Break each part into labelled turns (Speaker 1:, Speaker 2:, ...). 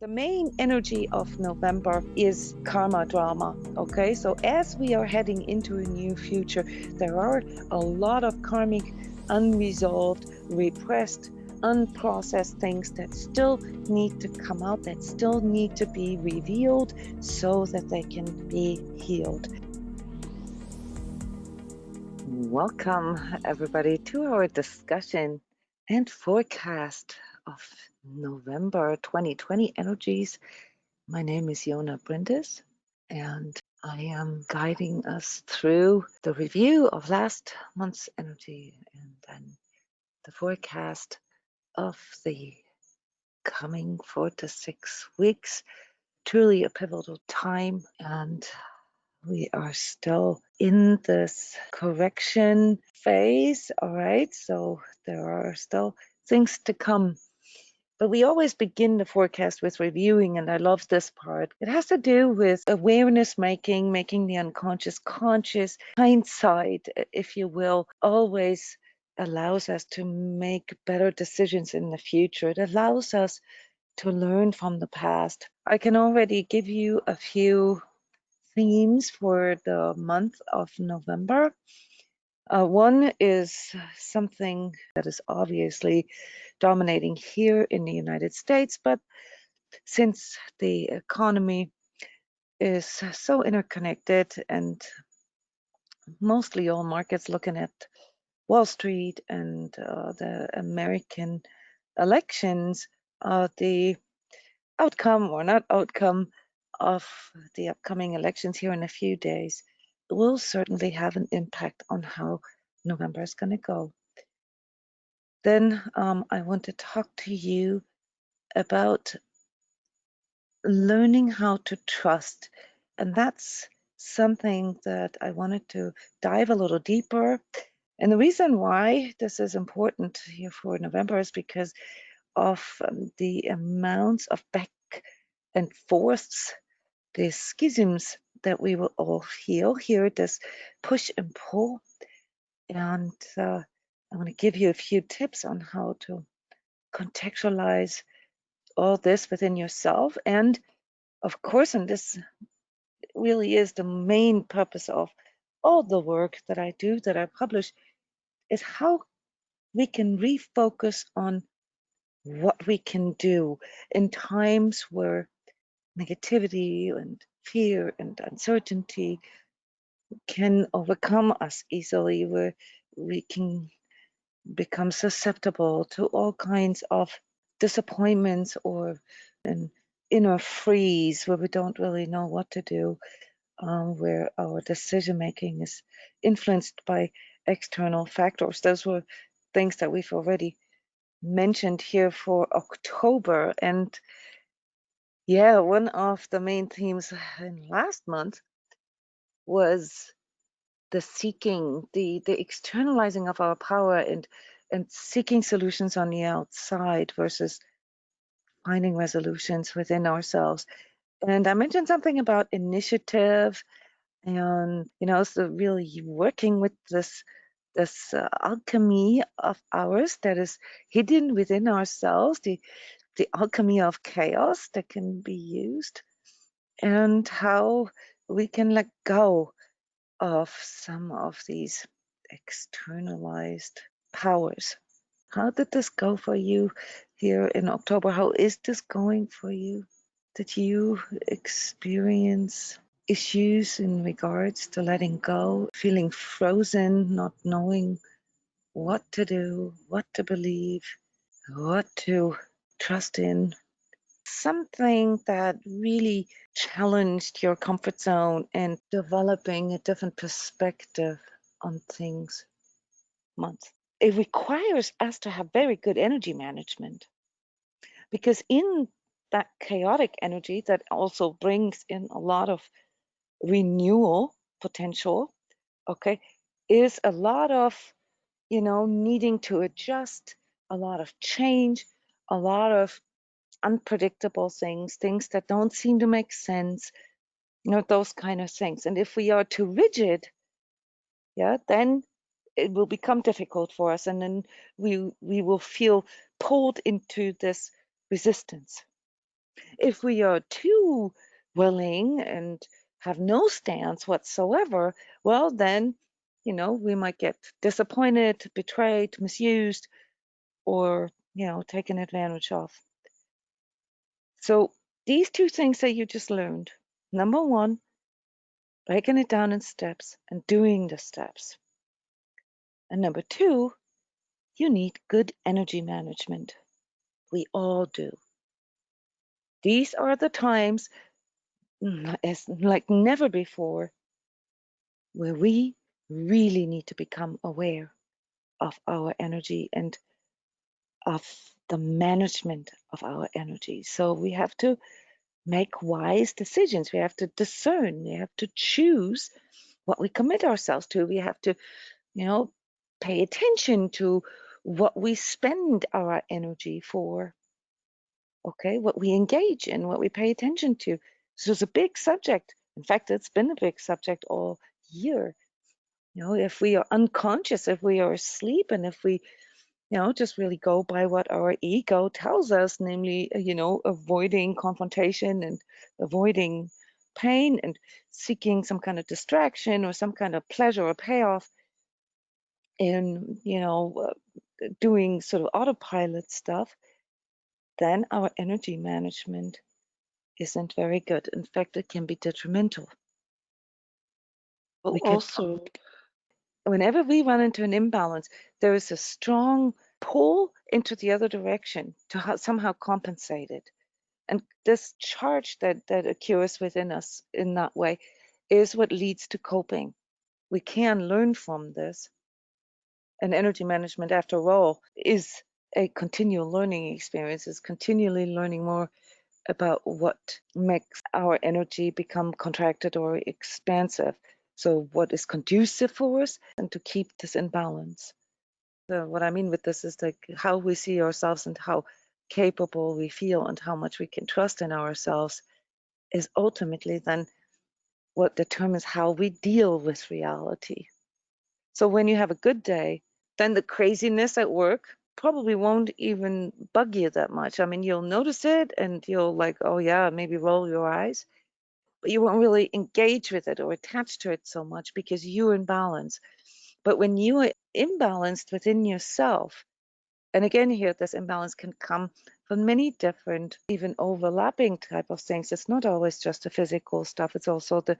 Speaker 1: The main energy of November is karma drama. Okay, so as we are heading into a new future, there are a lot of karmic, unresolved, repressed, unprocessed things that still need to come out, that still need to be revealed so that they can be healed. Welcome, everybody, to our discussion and forecast of November 2020 energies. My name is Jona Bryndis, and I am guiding us through the review of last month's energy and then the forecast of the coming 4 to 6 weeks. Truly a pivotal time, and we are still in this correction phase. All right, so there are still things to come. But we always begin the forecast with reviewing, and I love this part. It has to do with awareness making, making the unconscious conscious. Hindsight, if you will, always allows us to make better decisions in the future. It allows us to learn from the past. I can already give you a few themes for the month of November. One is something that is obviously dominating here in the United States, but since the economy is so interconnected and mostly all markets looking at Wall Street and the American elections, the outcome or not outcome of the upcoming elections here in a few days will certainly have an impact on how November is going to go. Then I want to talk to you about learning how to trust. And that's something that I wanted to dive a little deeper. And the reason why this is important here for November is because of the amounts of back and forths, the schisms that we will all feel here, this push and pull. And I want to give you a few tips on how to contextualize all this within yourself. And of course, and this really is the main purpose of all the work that I do, that I publish, is how we can refocus on what we can do in times where negativity and fear and uncertainty can overcome us easily, where we can become susceptible to all kinds of disappointments or an inner freeze where we don't really know what to do, where our decision making is influenced by external factors. Those were things that we've already mentioned here for October. And yeah, one of the main themes in last month was the seeking, the externalizing of our power and seeking solutions on the outside versus finding resolutions within ourselves. And I mentioned something about initiative and so really working with this alchemy of ours that is hidden within ourselves, the alchemy of chaos that can be used, and how we can let go of some of these externalized powers. How did this go for you here in October? How is this going for you? Did you experience issues in regards to letting go, feeling frozen, not knowing what to do, what to believe, what to trust in? Something that really challenged your comfort zone and developing a different perspective on things month. It requires us to have very good energy management, because in that chaotic energy that also brings in a lot of renewal potential, okay, is a lot of needing to adjust, a lot of change, a lot of unpredictable things that don't seem to make sense, those kind of things. And if we are too rigid, yeah, then it will become difficult for us, and then we will feel pulled into this resistance. If we are too willing and have no stance whatsoever, well, then, we might get disappointed, betrayed, misused, or, taken advantage of. So these two things that you just learned, number one, breaking it down in steps and doing the steps. And number two, you need good energy management. We all do. These are the times, as like never before, where we really need to become aware of our energy and of the management of our energy. So we have to make wise decisions. We have to discern. We have to choose what we commit ourselves to. We have to, pay attention to what we spend our energy for. Okay, what we engage in, what we pay attention to. So it's a big subject. In fact, it's been a big subject all year. If we are unconscious, if we are asleep, and if we, just really go by what our ego tells us, namely, avoiding confrontation and avoiding pain and seeking some kind of distraction or some kind of pleasure or payoff in, doing sort of autopilot stuff, then our energy management isn't very good. In fact, it can be detrimental. We can
Speaker 2: Also,
Speaker 1: Whenever we run into an imbalance, there is a strong pull into the other direction to somehow compensate it. And this charge that occurs within us in that way is what leads to coping. We can learn from this. And energy management, after all, is a continual learning experience, is continually learning more about what makes our energy become contracted or expansive. So, what is conducive for us and to keep this in balance. So, what I mean with this is like how we see ourselves and how capable we feel and how much we can trust in ourselves is ultimately then what determines how we deal with reality. So, when you have a good day, then the craziness at work probably won't even bug you that much. I mean, you'll notice it and you'll like, oh yeah, maybe roll your eyes, but you won't really engage with it or attach to it so much because you're in balance. But when you are imbalanced within yourself, and again, here, this imbalance can come from many different, even overlapping type of things. It's not always just the physical stuff, it's also the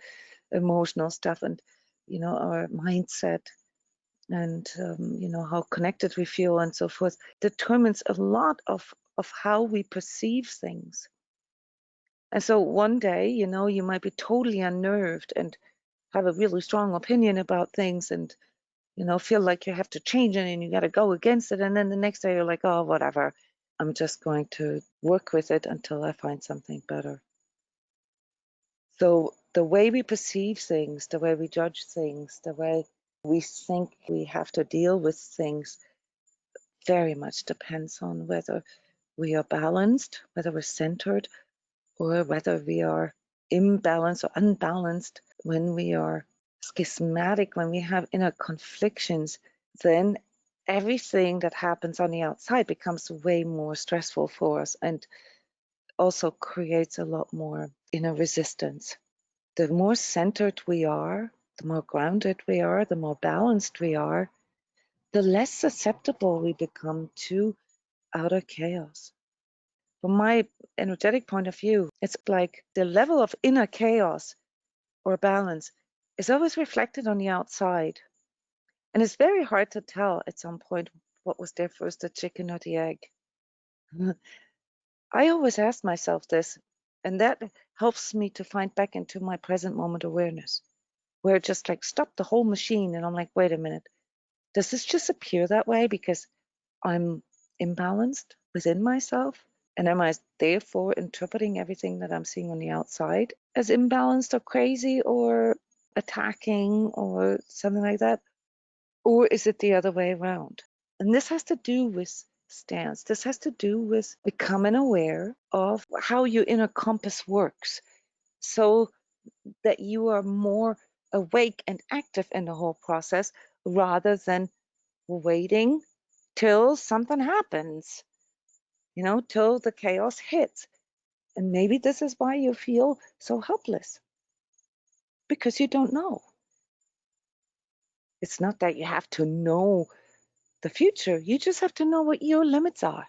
Speaker 1: emotional stuff and, our mindset and how connected we feel and so forth determines a lot of how we perceive things. And so one day, you might be totally unnerved and have a really strong opinion about things and feel like you have to change it and you got to go against it, and then the next day you're like, oh, whatever, I'm just going to work with it until I find something better. So the way we perceive things, the way we judge things, the way we think we have to deal with things very much depends on whether we are balanced, whether we're centered, or whether we are imbalanced or unbalanced. When we are schismatic, when we have inner conflictions, then everything that happens on the outside becomes way more stressful for us and also creates a lot more inner resistance. The more centered we are, the more grounded we are, the more balanced we are, the less susceptible we become to outer chaos. From my energetic point of view, it's like the level of inner chaos or balance is always reflected on the outside. And it's very hard to tell at some point what was there first, the chicken or the egg. I always ask myself this, and that helps me to find back into my present moment awareness, where it just like stopped the whole machine. And I'm like, wait a minute, does this just appear that way because I'm imbalanced within myself? And am I therefore interpreting everything that I'm seeing on the outside as imbalanced or crazy or attacking or something like that? Or is it the other way around? And this has to do with stance. This has to do with becoming aware of how your inner compass works so that you are more awake and active in the whole process rather than waiting till something happens, till the chaos hits. And maybe this is why you feel so helpless, because you don't know. It's not that you have to know the future, you just have to know what your limits are.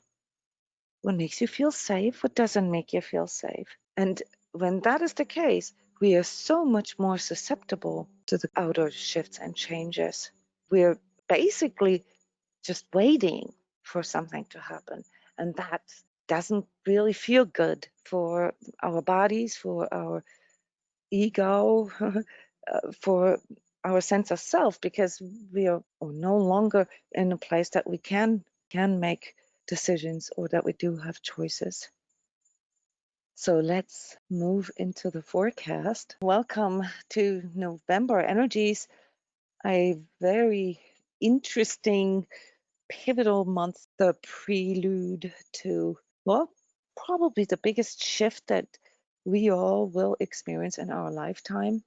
Speaker 1: What makes you feel safe, what doesn't make you feel safe. And when that is the case, we are so much more susceptible to the outer shifts and changes. We're basically just waiting for something to happen. And that doesn't really feel good for our bodies, for our ego, for our sense of self, because we are no longer in a place that we can make decisions or that we do have choices. So let's move into the forecast. Welcome to November energies, a very interesting, pivotal month, the prelude to, well, probably the biggest shift that we all will experience in our lifetime.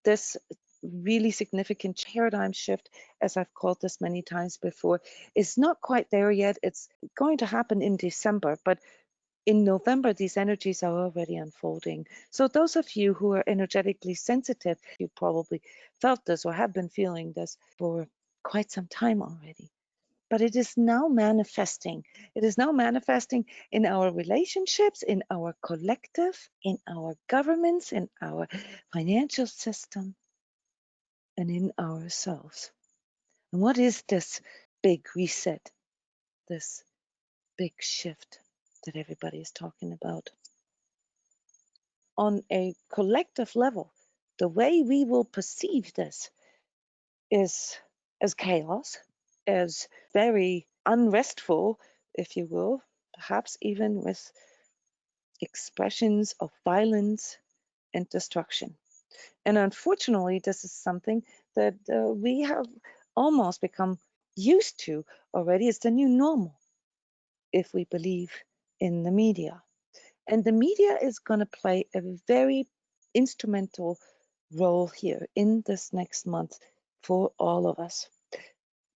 Speaker 1: This really significant paradigm shift, as I've called this many times before, is not quite there yet. It's going to happen in December, but in November, these energies are already unfolding. So those of you who are energetically sensitive, you probably felt this or have been feeling this for quite some time already. But it is now manifesting. It is now manifesting in our relationships, in our collective, in our governments, in our financial system, and in ourselves. And what is this big reset, this big shift that everybody is talking about? On a collective level, the way we will perceive this is as chaos, as very unrestful, if you will, perhaps even with expressions of violence and destruction. And unfortunately, this is something that we have almost become used to already. It's the new normal if we believe in the media. And the media is going to play a very instrumental role here in this next month for all of us.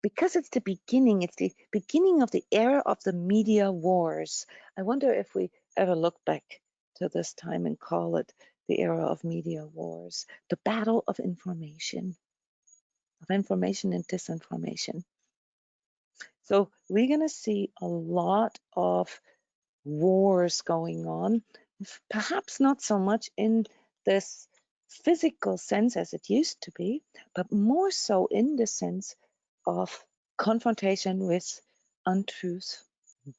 Speaker 1: Because it's the beginning of the era of the media wars. I wonder if we ever look back to this time and call it the era of media wars, the battle of information and disinformation. So we're going to see a lot of wars going on, perhaps not so much in this physical sense as it used to be, but more so in the sense of confrontation with untruth,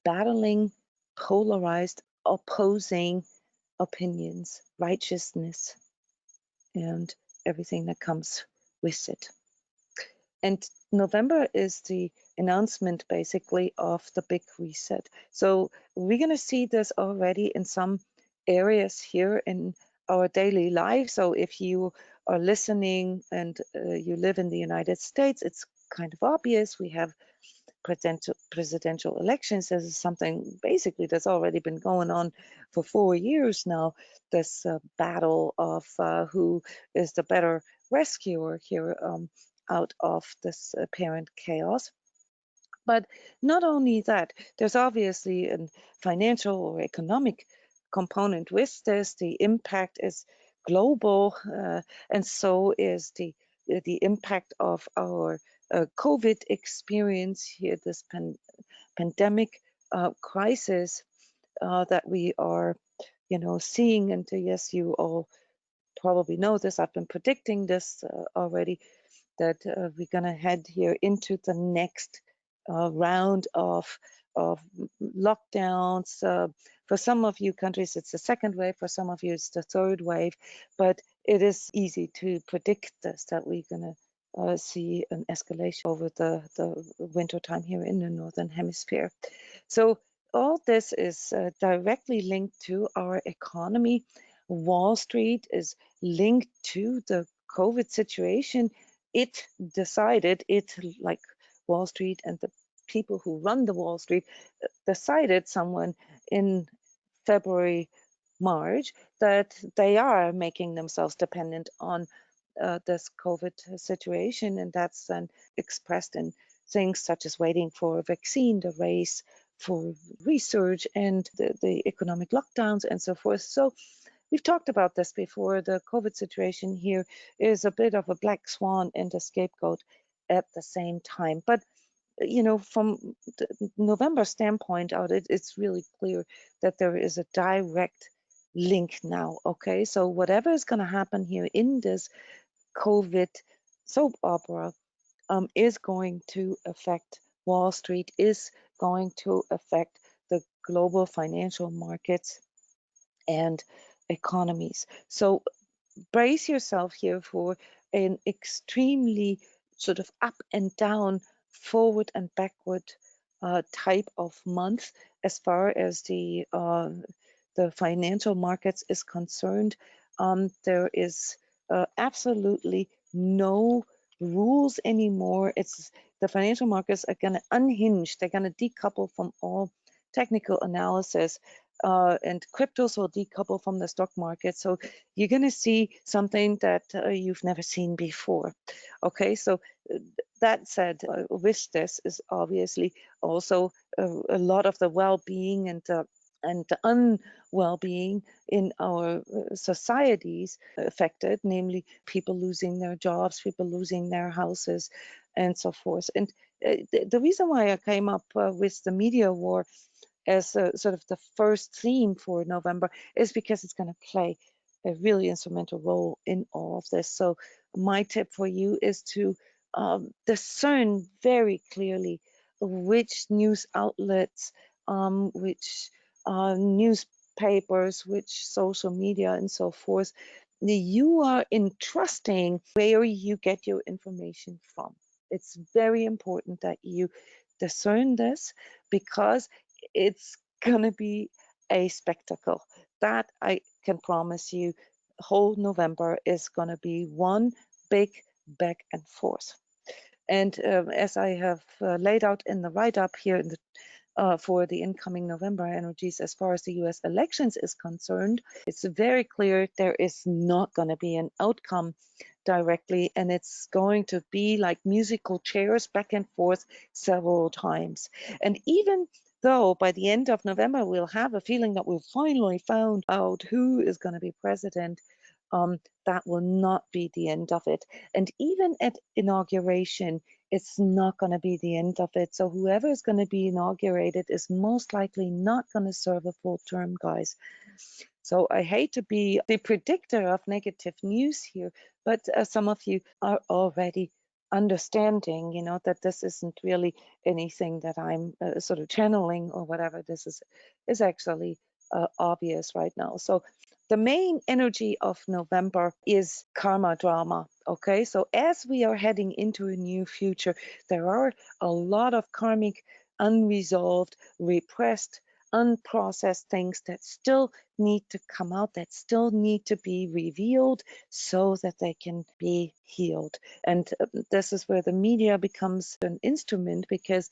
Speaker 1: battling polarized, opposing opinions, righteousness, and everything that comes with it. And November is the announcement basically of the big reset. So we're going to see this already in some areas here in our daily life. So if you are listening and you live in the United States, it's kind of obvious. We have presidential elections. This is something basically that's already been going on for 4 years now. This battle of who is the better rescuer here out of this apparent chaos. But not only that, there's obviously a financial or economic component with this. The impact is global, and so is the impact of our COVID experience here, this pandemic crisis that we are, seeing. And yes, you all probably know this. I've been predicting this already, that we're going to head here into the next round of lockdowns. For some of you countries, it's the second wave. For some of you, it's the third wave. But it is easy to predict this, that we're going to see an escalation over the winter time here in the Northern Hemisphere. So all this is directly linked to our economy. Wall Street is linked to the COVID situation. It decided, like Wall Street and the people who run the Wall Street decided someone in February, March, that they are making themselves dependent on this COVID situation. And that's then expressed in things such as waiting for a vaccine, the race for research and the economic lockdowns and so forth. So we've talked about this before. The COVID situation here is a bit of a black swan and a scapegoat at the same time. But from the November standpoint out, it's really clear that there is a direct link now. Okay, so whatever is going to happen here in this COVID soap opera is going to affect Wall Street, is going to affect the global financial markets and economies. So brace yourself here for an extremely sort of up and down, forward and backward type of month as far as the financial markets is concerned. There is absolutely no rules anymore. It's the financial markets are going to unhinge. They're going to decouple from all technical analysis. And cryptos will decouple from the stock market. So you're going to see something that you've never seen before. Okay, so that said, with this is obviously also a lot of the well-being and the unwell-being in our societies affected, namely people losing their jobs, people losing their houses, and so forth. And the reason why I came up with the media war as sort of the first theme for November is because it's going to play a really instrumental role in all of this. So my tip for you is to discern very clearly which news outlets, which newspapers, which social media and so forth you are entrusting where you get your information from. It's very important that you discern this because it's going to be a spectacle. That I can promise you, whole November is going to be one big back and forth. And as I have laid out in the write-up here in for the incoming November energies as far as the US elections is concerned, it's very clear there is not going to be an outcome directly, and it's going to be like musical chairs back and forth several times. And even though by the end of November we'll have a feeling that we've finally found out who is going to be president, that will not be the end of it. And even at inauguration, it's not going to be the end of it. So whoever is going to be inaugurated is most likely not going to serve a full term, guys. So I hate to be the predictor of negative news here, but some of you are already understanding, that this isn't really anything that I'm sort of channeling or whatever. This is actually obvious right now. So the main energy of November is karma drama. Okay, so as we are heading into a new future, there are a lot of karmic, unresolved, repressed, unprocessed things that still need to come out, that still need to be revealed so that they can be healed. And this is where the media becomes an instrument because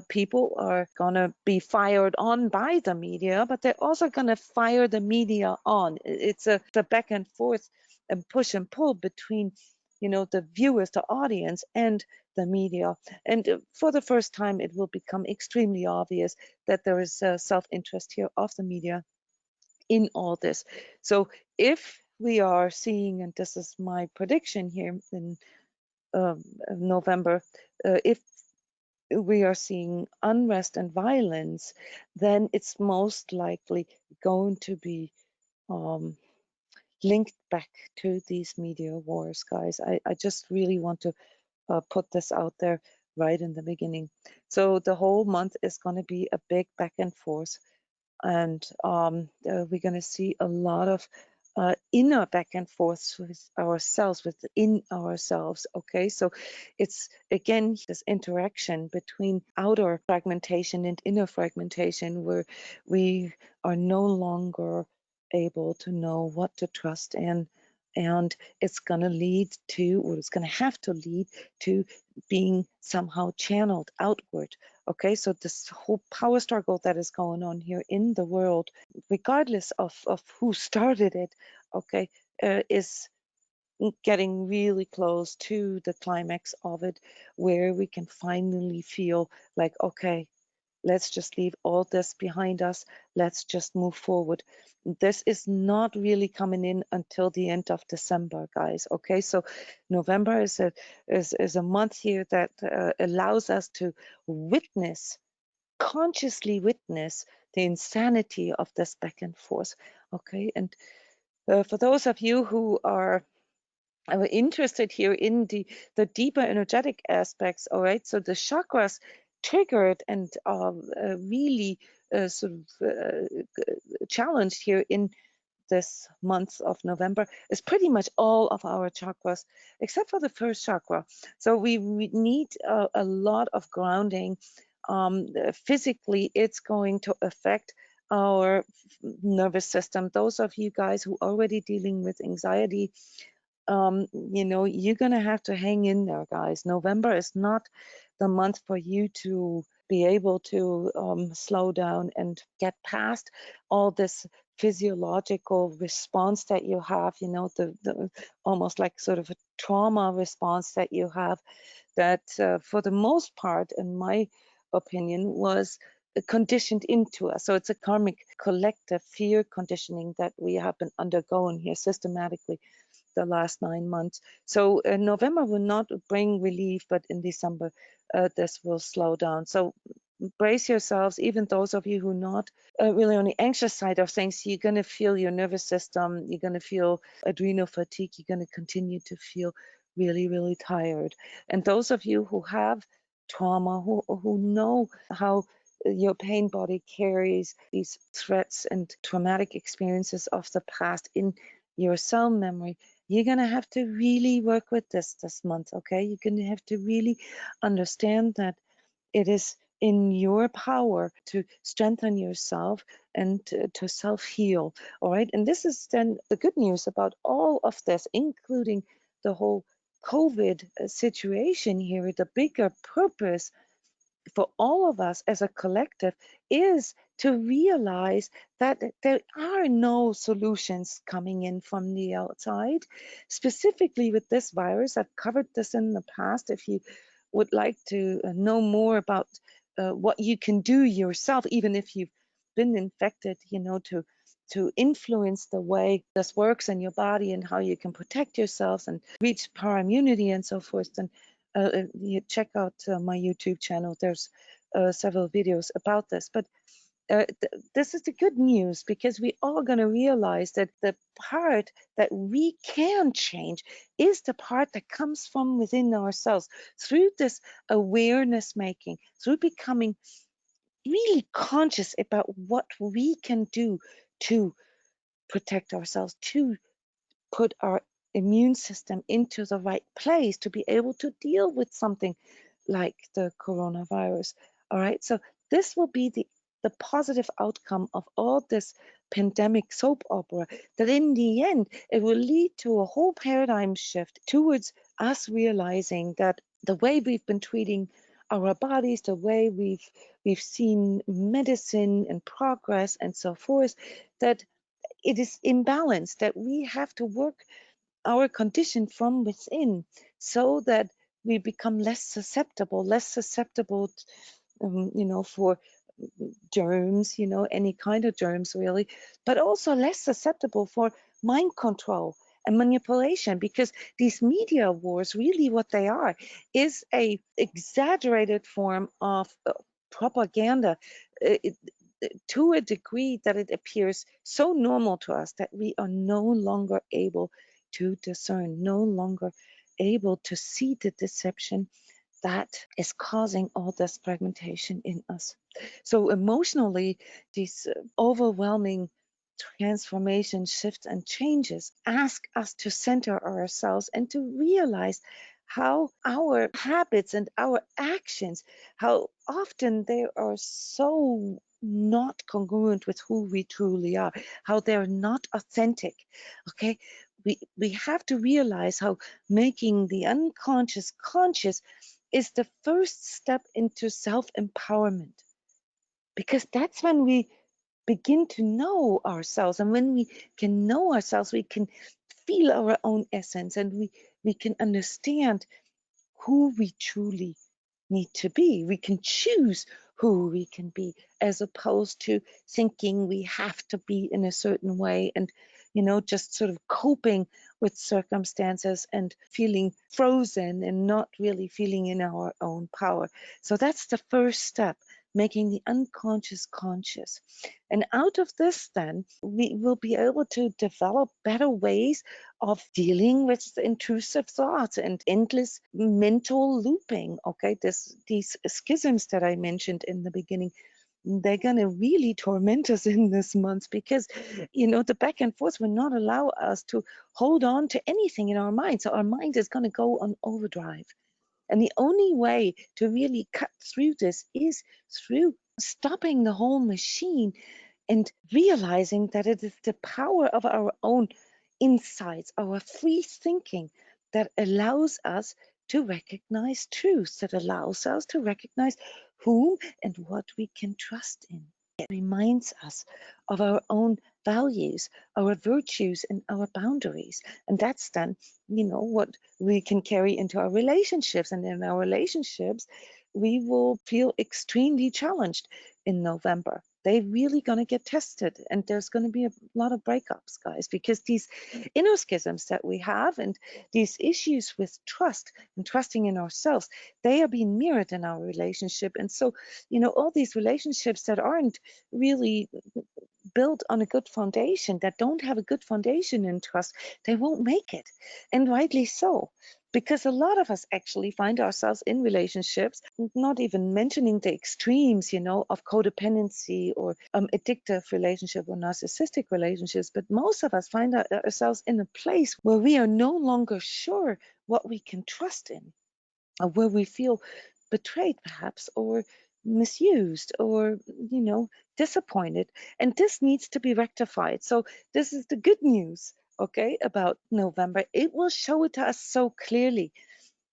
Speaker 1: people are going to be fired on by the media, but they're also going to fire the media on. It's a back and forth and push and pull between the viewers, the audience, and the media. And for the first time, it will become extremely obvious that there is self-interest here of the media in all this. So if we are seeing, and this is my prediction here in November, if we are seeing unrest and violence, then it's most likely going to be linked back to these media wars, guys. I just really want to put this out there right in the beginning. So the whole month is going to be a big back and forth, and we're going to see a lot of inner back and forth with ourselves, within ourselves. Okay, so it's again this interaction between outer fragmentation and inner fragmentation, where we are no longer able to know what to trust in, and it's going to lead to, or it's going to have to lead to being somehow channeled outward. Okay, so this whole power struggle that is going on here in the world, regardless of who started it, okay, is getting really close to the climax of it, where we can finally feel like, okay, let's just leave all this behind us. Let's just move forward. This is not really coming in until the end of December, guys. Okay, so November is a month here that allows us to witness, consciously witness the insanity of this back and forth. Okay, and for those of you who are interested here in the deeper energetic aspects, all right, so the chakras triggered and really sort of challenged here in this month of November is pretty much all of our chakras, except for the first chakra. So we need a lot of grounding. Physically, it's going to affect our nervous system. Those of you guys who are already dealing with anxiety, you're going to have to hang in there, guys. November is not the month for you to be able to slow down and get past all this physiological response that you have, the almost like sort of a trauma response that you have that for the most part, in my opinion, was conditioned into us. So it's a karmic collective fear conditioning that we have been undergoing here systematically the last 9 months. So November will not bring relief, but in December, this will slow down. So brace yourselves, even those of you who are not really on the anxious side of things. You're going to feel your nervous system, you're going to feel adrenal fatigue, you're going to continue to feel really, really tired. And those of you who have trauma, who know how your pain body carries these threats and traumatic experiences of the past in your cell memory, you're going to have to really work with this month, okay? You're going to have to really understand that it is in your power to strengthen yourself and to self-heal, all right? And this is then the good news about all of this, including the whole COVID situation here. The bigger purpose for all of us as a collective is to realize that there are no solutions coming in from the outside. Specifically with this virus, I've covered this in the past. If you would like to know more about what you can do yourself, even if you've been infected, to influence the way this works in your body and how you can protect yourselves and reach power immunity and so forth, then you check out my YouTube channel. There's several videos about this. But this is the good news, because we are going to realize that the part that we can change is the part that comes from within ourselves through this awareness making, through becoming really conscious about what we can do to protect ourselves, to put our immune system into the right place to be able to deal with something like the coronavirus. All right, so this will be the positive outcome of all this pandemic soap opera, that in the end it will lead to a whole paradigm shift towards us realizing that the way we've been treating our bodies, the way we've seen medicine and progress and so forth, that it is imbalanced, that we have to work our condition from within so that we become less susceptible, for germs, any kind of germs really, but also less susceptible for mind control and manipulation, because these media wars, really what they are is a exaggerated form of propaganda, to a degree that it appears so normal to us that we are no longer able to discern, no longer able to see the deception that is causing all this fragmentation in us. So emotionally, these overwhelming transformation, shifts, and changes ask us to center ourselves and to realize how our habits and our actions, how often they are so not congruent with who we truly are, how they're not authentic. Okay, we have to realize how making the unconscious conscious is the first step into self-empowerment, because that's when we begin to know ourselves, and when we can know ourselves, we can feel our own essence, and we can understand who we truly need to be. We can choose who we can be, as opposed to thinking we have to be in a certain way and, just sort of coping with circumstances and feeling frozen and not really feeling in our own power. So that's the first step, making the unconscious conscious. And out of this, then, we will be able to develop better ways of dealing with intrusive thoughts and endless mental looping. Okay, these schisms that I mentioned in the beginning, they're going to really torment us in this month because, the back and forth will not allow us to hold on to anything in our mind. So our mind is going to go on overdrive. And the only way to really cut through this is through stopping the whole machine and realizing that it is the power of our own insights, our free thinking, that allows us to recognize truth, that allows us to recognize whom and what we can trust in. It reminds us of our own values, our virtues, and our boundaries. And that's then, what we can carry into our relationships. And in our relationships, we will feel extremely challenged in November. They're really going to get tested, and there's going to be a lot of breakups, guys, because these inner schisms that we have and these issues with trust and trusting in ourselves, they are being mirrored in our relationship. And so, all these relationships that aren't really built on a good foundation, that don't have a good foundation in trust, they won't make it. And rightly so, because a lot of us actually find ourselves in relationships, not even mentioning the extremes, of codependency or addictive relationship or narcissistic relationships, but most of us find ourselves in a place where we are no longer sure what we can trust in, or where we feel betrayed perhaps, or misused, or disappointed. And this needs to be rectified. So this is the good news, okay, about November. It will show it to us so clearly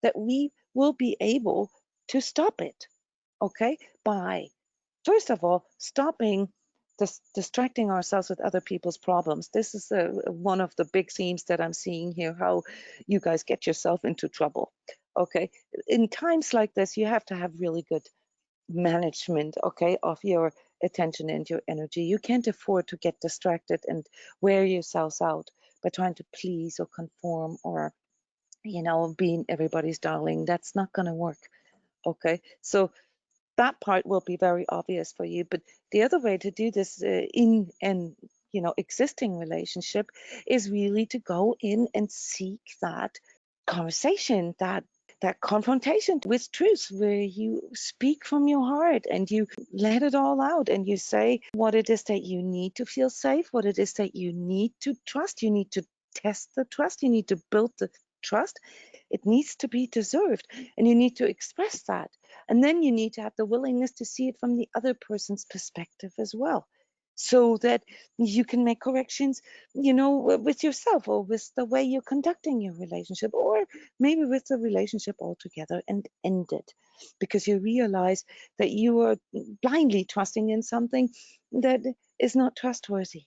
Speaker 1: that we will be able to stop it, okay, by first of all stopping distracting ourselves with other people's problems. This is one of the big themes that I'm seeing here, how you guys get yourself into trouble. Okay, in times like this, you have to have really good management, okay, of your attention and your energy. You can't afford to get distracted and wear yourselves out by trying to please or conform or, being everybody's darling. That's not going to work. Okay, so that part will be very obvious for you. But the other way to do this in an existing relationship is really to go in and seek that conversation, that confrontation with truth, where you speak from your heart and you let it all out and you say what it is that you need to feel safe, what it is that you need to trust. You need to test the trust, you need to build the trust. It needs to be deserved, and you need to express that. And then you need to have the willingness to see it from the other person's perspective as well, so that you can make corrections, with yourself, or with the way you're conducting your relationship, or maybe with the relationship altogether, and end it because you realize that you are blindly trusting in something that is not trustworthy.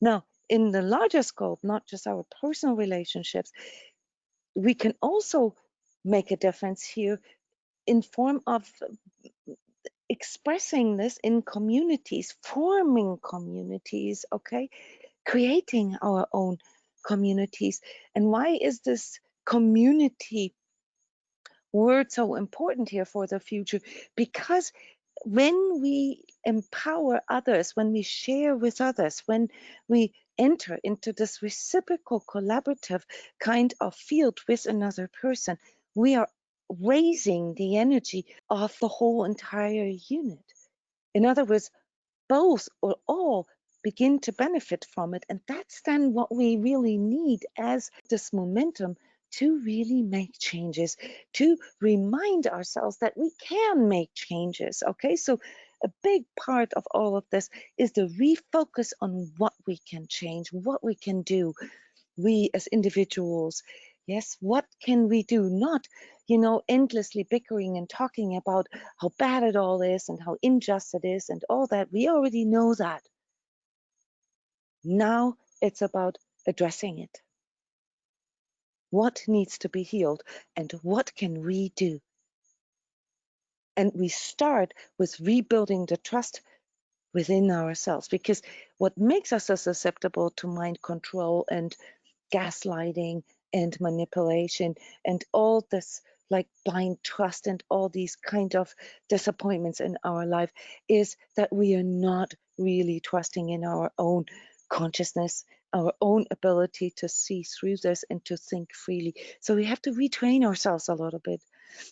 Speaker 1: Now, in the larger scope, not just our personal relationships, we can also make a difference here in form of expressing this in communities, forming communities, okay, creating our own communities. And why is this community word so important here for the future? Because when we empower others, when we share with others, when we enter into this reciprocal collaborative kind of field with another person, we are raising the energy of the whole entire unit. In other words, both or all begin to benefit from it. And that's then what we really need as this momentum to really make changes, to remind ourselves that we can make changes. Okay, so a big part of all of this is the refocus on what we can change, what we can do, we as individuals. Yes, what can we do? Not, endlessly bickering and talking about how bad it all is and how unjust it is and all that. We already know that. Now it's about addressing it. What needs to be healed and what can we do? And we start with rebuilding the trust within ourselves, because what makes us so susceptible to mind control and gaslighting and manipulation and all this like blind trust and all these kind of disappointments in our life is that we are not really trusting in our own consciousness, our own ability to see through this and to think freely. So we have to retrain ourselves a little bit.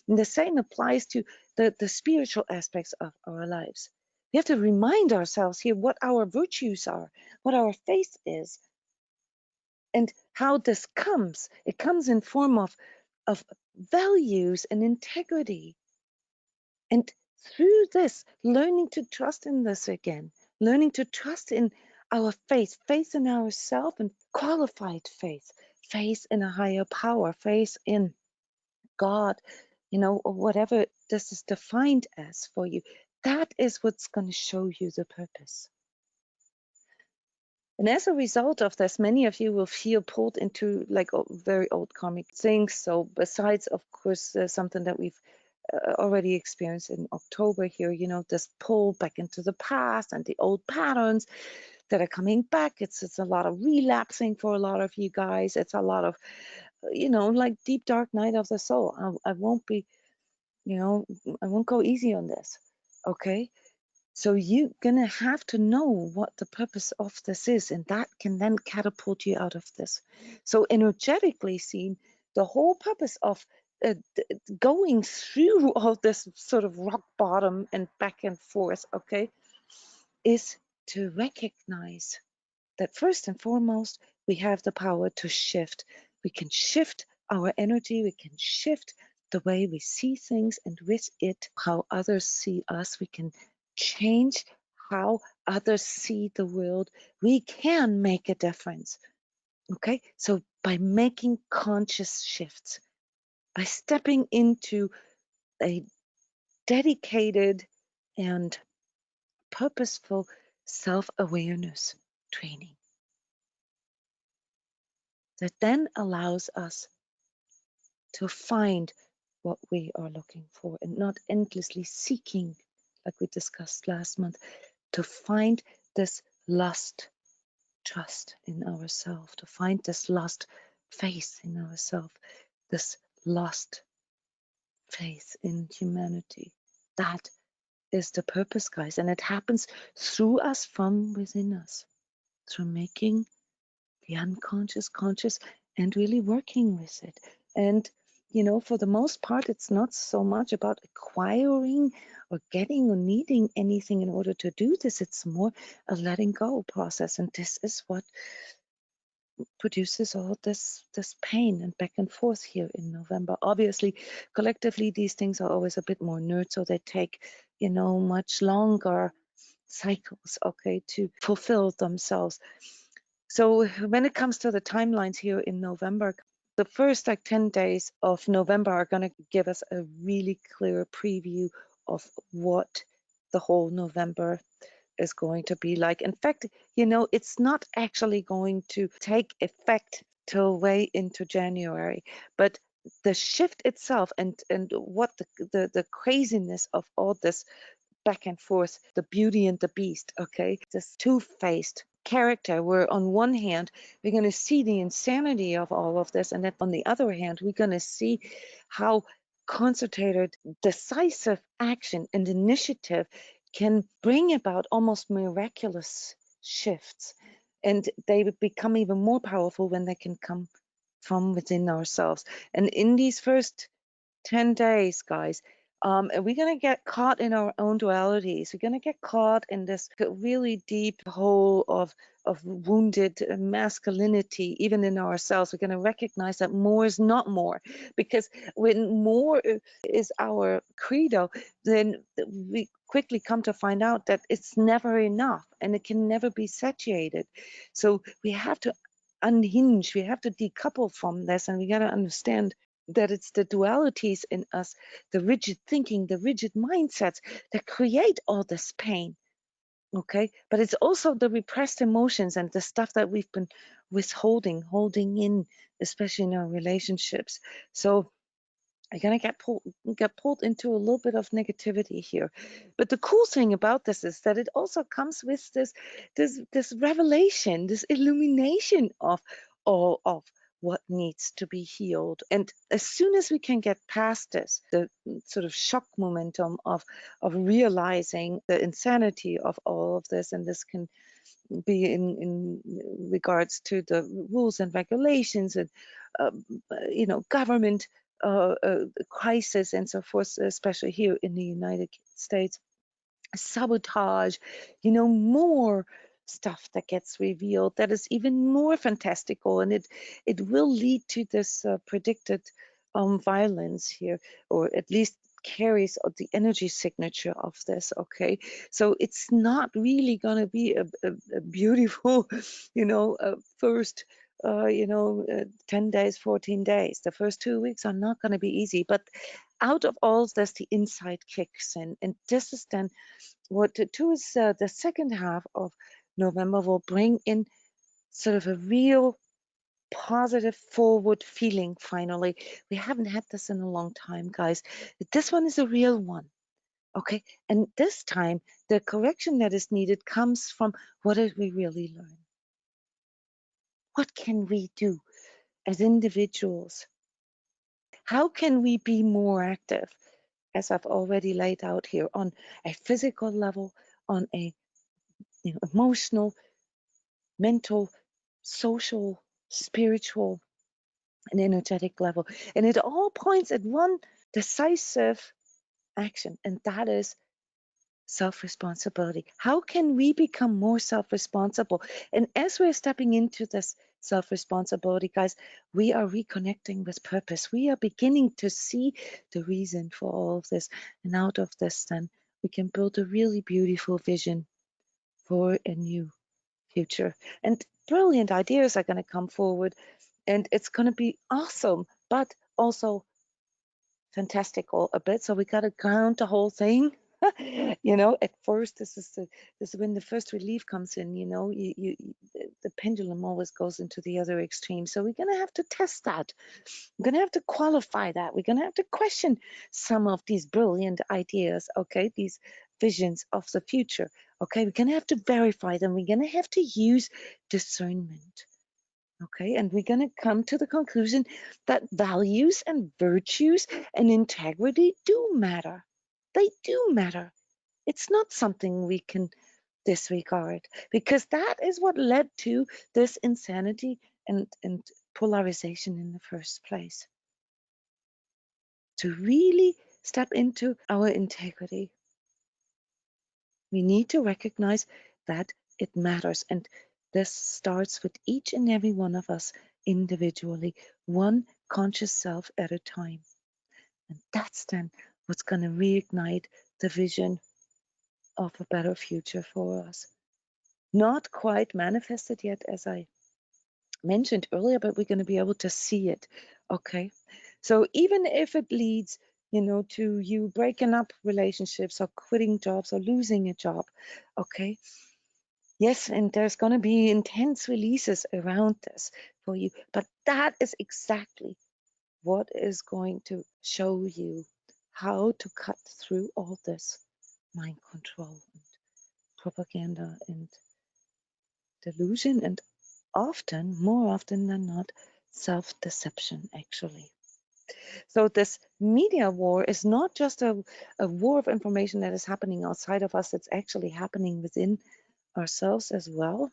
Speaker 1: And the same applies to the spiritual aspects of our lives. We have to remind ourselves here what our virtues are, what our faith is, and how this comes. It comes in form of values and integrity. And through this, learning to trust in this again, learning to trust in our faith, faith in ourselves and qualified faith, faith in a higher power, faith in God, or whatever this is defined as for you. That is what's going to show you the purpose. And as a result of this, many of you will feel pulled into like very old karmic things. So besides, of course, something that we've already experienced in October here, this pull back into the past and the old patterns that are coming back. It's a lot of relapsing for a lot of you guys. It's a lot of, like deep dark night of the soul. I won't be, I won't go easy on this. Okay. So you're going to have to know what the purpose of this is, and that can then catapult you out of this. So energetically seen, the whole purpose of going through all this sort of rock bottom and back and forth, okay, is to recognize that first and foremost, we have the power to shift. We can shift our energy, we can shift the way we see things, and with it, how others see us. We can change how others see the world. We can make a difference. Okay, so by making conscious shifts, by stepping into a dedicated and purposeful self-awareness training that then allows us to find what we are looking for and not endlessly seeking, like we discussed last month, to find this lost trust in ourselves, to find this lost faith in ourselves, this lost faith in humanity. That is the purpose, guys. And it happens through us, from within us, through making the unconscious conscious and really working with it. And for the most part, it's not so much about acquiring or getting or needing anything in order to do this. It's more a letting go process, and this is what produces all this pain and back and forth here in November. Obviously, collectively, these things are always a bit more nerd, so they take much longer cycles, okay, to fulfill themselves. So when it comes to the timelines here in November, the first 10 days of November are going to give us a really clear preview of what the whole November is going to be like. In fact, it's not actually going to take effect till way into January, but the shift itself and what the craziness of all this back and forth, the beauty and the beast, okay? This two-faced character where on one hand, we're going to see the insanity of all of this, and then on the other hand, we're going to see how concentrated, decisive action and initiative can bring about almost miraculous shifts. And they become even more powerful when they can come from within ourselves. And in these first 10 days, guys, we're going to get caught in our own dualities. We're going to get caught in this really deep hole of wounded masculinity, even in ourselves. We're going to recognize that more is not more, because when more is our credo, then we quickly come to find out that it's never enough and it can never be satiated. So we have to unhinge, we have to decouple from this, and we got to understand that it's the dualities in us, the rigid thinking, the rigid mindsets that create all this pain. Okay, but it's also the repressed emotions and the stuff that we've been holding in, especially in our relationships. So are going to get pulled into a little bit of negativity here. But the cool thing about this is that it also comes with this revelation, this illumination of all of what needs to be healed. And as soon as we can get past this, the sort of shock momentum of realizing the insanity of all of this, and this can be in regards to the rules and regulations and government crisis and so forth, especially here in the United States, sabotage, more stuff that gets revealed that is even more fantastical, and it will lead to this predicted violence here, or at least carries the energy signature of this. Okay, so it's not really going to be a beautiful first 10 days, 14 days. The first 2 weeks are not going to be easy, but out of all this, the insight kicks in, and this is then what to is the second half of November will bring in sort of a real positive forward feeling. Finally, we haven't had this in a long time, guys. This one is a real one. Okay, and this time the correction that is needed comes from what did we really learn? What can we do as individuals? How can we be more active, as I've already laid out here, on a physical level, on a emotional, mental, social, spiritual, and energetic level? And it all points at one decisive action, and that is self-responsibility. How can we become more self-responsible? And as we're stepping into this self-responsibility, guys, we are reconnecting with purpose. We are beginning to see the reason for all of this. And out of this, then, we can build a really beautiful vision for a new future. And brilliant ideas are going to come forward, and it's going to be awesome, but also fantastical a bit. So we got to ground the whole thing. At first, this is when the first relief comes in. The pendulum always goes into the other extreme. So we're gonna have to test that. We're gonna have to qualify that. We're gonna have to question some of these brilliant ideas. Okay, these visions of the future. Okay, we're gonna have to verify them. We're gonna have to use discernment. Okay, and we're going to come to the conclusion that values and virtues and integrity do matter. They do matter. It's not something we can disregard, because that is what led to this insanity and polarization in the first place. To really step into our integrity, we need to recognize that it matters. And this starts with each and every one of us individually, one conscious self at a time. And that's then what's going to reignite the vision of a better future for us. Not quite manifested yet, as I mentioned earlier, but we're going to be able to see it. Okay. So even if it leads, to you breaking up relationships or quitting jobs or losing a job, okay. Yes, and there's going to be intense releases around this for you, but that is exactly what is going to show you how to cut through all this mind control and propaganda and delusion, and more often than not, self-deception, actually. So this media war is not just a war of information that is happening outside of us, it's actually happening within ourselves as well.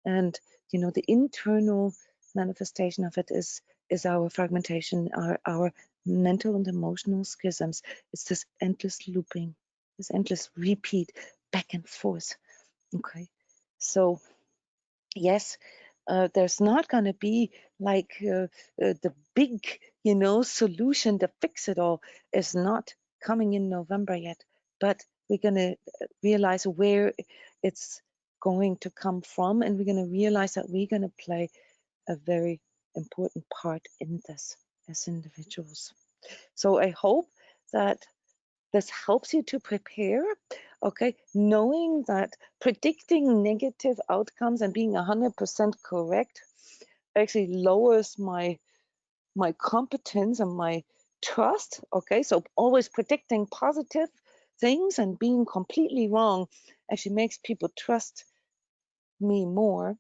Speaker 1: And the internal manifestation of it is our fragmentation, our mental and emotional schisms. It's this endless looping, this endless repeat back and forth. Okay, so yes, there's not going to be like the big solution to fix it all is not coming in November yet, but we're going to realize where it's going to come from, and we're going to realize that we're going to play a very important part in this as individuals. So I hope that this helps you to prepare, okay, knowing that predicting negative outcomes and being 100% correct actually lowers my competence and my trust. Okay, so always predicting positive things and being completely wrong actually makes people trust me more.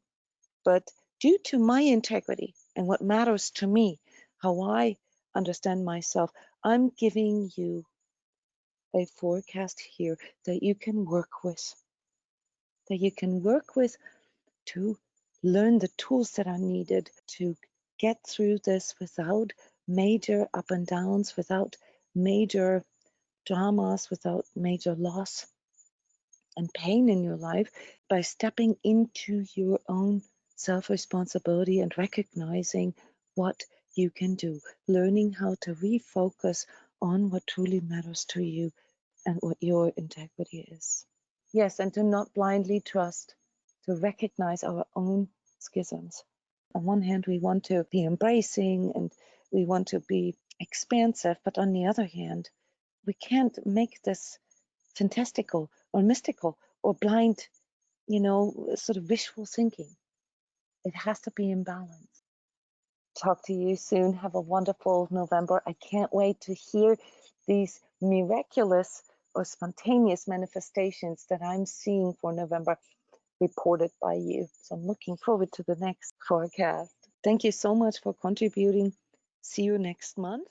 Speaker 1: But due to my integrity and what matters to me, how I understand myself, I'm giving you a forecast here that you can work with, to learn the tools that are needed to get through this without major up and downs, without major dramas, without major loss and pain in your life, by stepping into your own self-responsibility and recognizing what you can do, learning how to refocus on what truly matters to you and what your integrity is. Yes, and to not blindly trust, to recognize our own schisms. On one hand, we want to be embracing and we want to be expansive, but on the other hand, we can't make this fantastical or mystical or blind, sort of wishful thinking. It has to be in balance. Talk to you soon. Have a wonderful November. I can't wait to hear these miraculous or spontaneous manifestations that I'm seeing for November reported by you. So I'm looking forward to the next forecast. Thank you so much for contributing. See you next month.